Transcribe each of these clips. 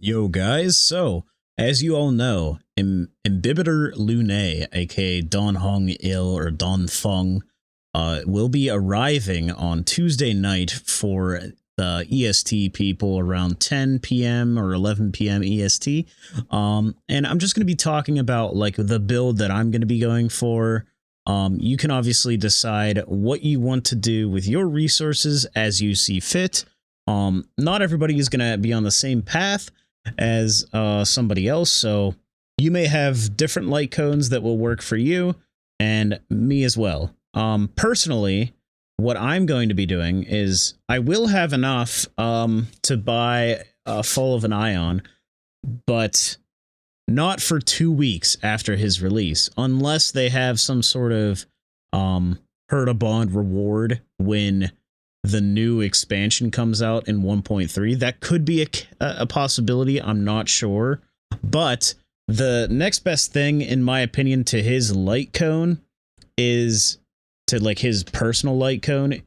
Yo guys, so as you all know, Imbibitor Lunae, aka Dan Hong Il or Dan Feng, will be arriving on Tuesday night for the EST people around 10 p.m. or 11 p.m. EST. And I'm just going to be talking about like the build that I'm going to be going for. You can obviously decide what you want to do with your resources as you see fit. Not everybody is going to be on the same path as somebody else, so you may have different light cones that will work for you and me as well. Personally, what I'm going to be doing is I will have enough to buy Fall of an Ion, but not for 2 weeks after his release, unless they have some sort of hurt a bond reward when the new expansion comes out in 1.3. That could be a possibility. I'm not sure. But the next best thing, in my opinion, to his light cone is to like his personal light cone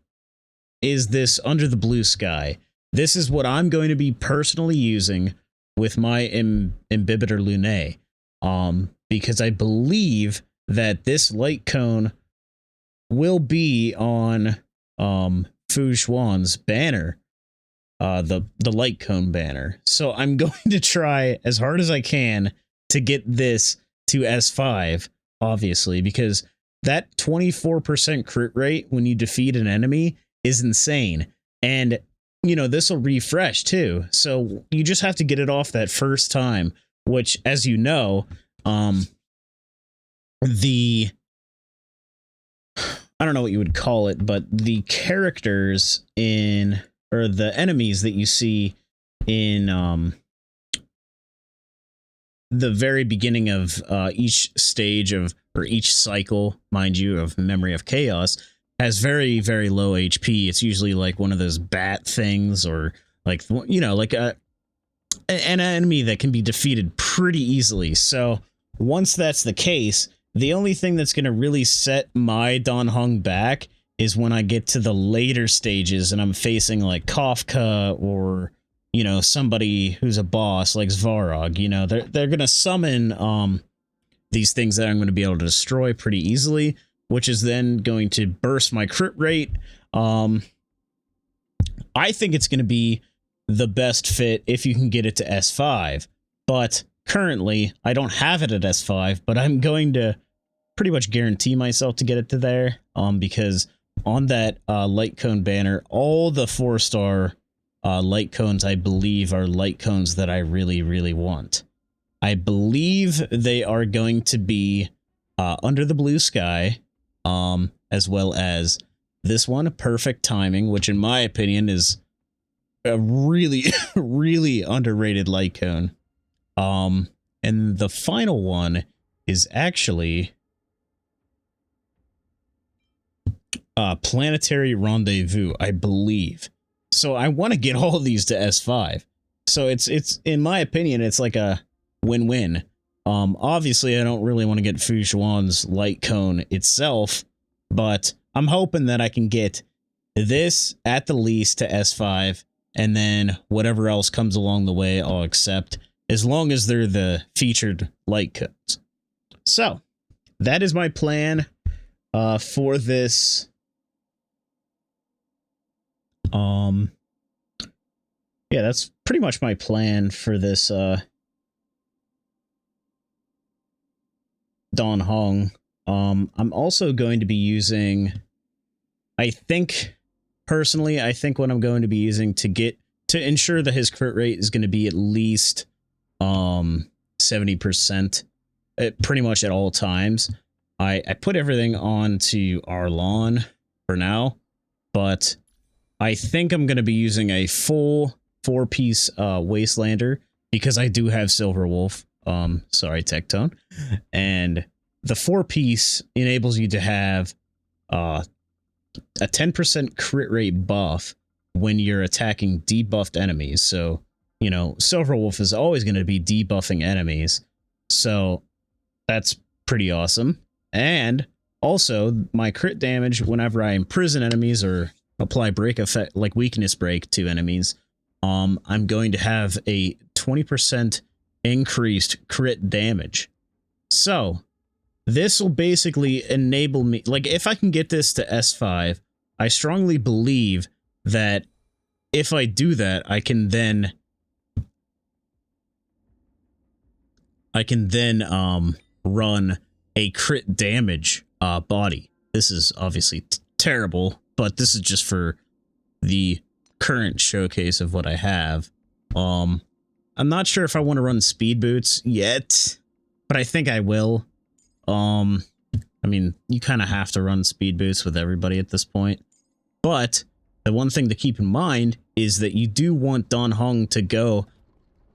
is this Under the Blue Sky. This is what I'm going to be personally using with my Imbibitor Lunae. Because I believe that this light cone will be on Fu Xuan's banner, the light cone banner. So I'm going to try as hard as I can to get this to S5, obviously, because that 24% crit rate when you defeat an enemy is insane. And, you know, this will refresh too. So you just have to get it off that first time, which, as you know, I don't know what you would call it, but the characters in, or the enemies that you see in the very beginning of each stage of, or each cycle, mind you, of Memory of Chaos, has very, very low HP. It's usually like one of those bat things, or like, you know, like an enemy that can be defeated pretty easily. So once that's the case, the only thing that's going to really set my Dan Hong back is when I get to the later stages and I'm facing like Kafka or, you know, somebody who's a boss like Svarog. You know, they're going to summon these things that I'm going to be able to destroy pretty easily, which is then going to burst my crit rate. I think it's going to be the best fit if you can get it to S5, but currently I don't have it at S5, but I'm going to pretty much guarantee myself to get it to there, because on that light cone banner, all the 4-star light cones, I believe, are light cones that I really, really want. I believe they are going to be Under the Blue Sky, as well as this one, Perfect Timing, which in my opinion is a really, really underrated light cone. And the final one is actually Planetary Rendezvous, I believe. So I want to get all of these to S5. So it's in my opinion, it's like a win-win. Obviously, I don't really want to get Fu Xuan's light cone itself, but I'm hoping that I can get this at the least to S5, and then whatever else comes along the way, I'll accept, as long as they're the featured light cones. So that is my plan for this. Yeah, that's pretty much my plan for this Dan Hong. I'm also going to be using, I think what I'm going to be using to ensure that his crit rate is going to be at least 70% pretty much at all times. I put everything on to Arlon for now, but I think I'm going to be using a full 4-piece Wastelander, because I do have Silver Wolf. Sorry, Tectone. And the 4-piece enables you to have a 10% crit rate buff when you're attacking debuffed enemies. So, you know, Silver Wolf is always going to be debuffing enemies. So that's pretty awesome. And also, my crit damage whenever I imprison enemies or apply break effect, like weakness break to enemies, I'm going to have a 20% increased crit damage. So this will basically enable me, like if I can get this to S5, I strongly believe that if I do that, I can then run a crit damage body. This is obviously terrible, but this is just for the current showcase of what I have. I'm not sure if I want to run speed boots yet, but I think I will. I mean, you kind of have to run speed boots with everybody at this point. But the one thing to keep in mind is that you do want Dan Heng to go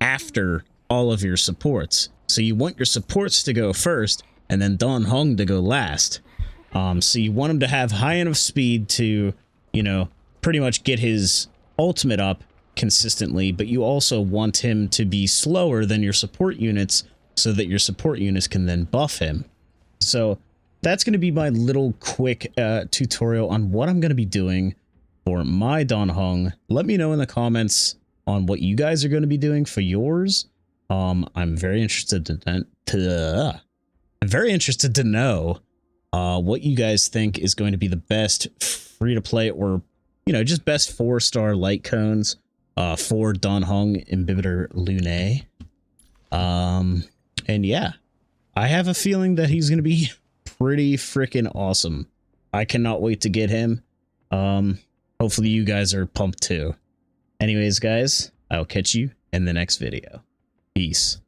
after all of your supports. So you want your supports to go first, and then Dan Heng to go last. So you want him to have high enough speed to, you know, pretty much get his ultimate up consistently, but you also want him to be slower than your support units so that your support units can then buff him. So that's going to be my little quick tutorial on what I'm going to be doing for my Dan Heng. Let me know in the comments on what you guys are going to be doing for yours. I'm very interested to know what you guys think is going to be the best free-to-play or, you know, just best 4-star light cones for Dan Heng Imbibitor Lunae. And yeah, I have a feeling that he's going to be pretty freaking awesome. I cannot wait to get him. Hopefully you guys are pumped too. Anyways, guys, I'll catch you in the next video. Peace.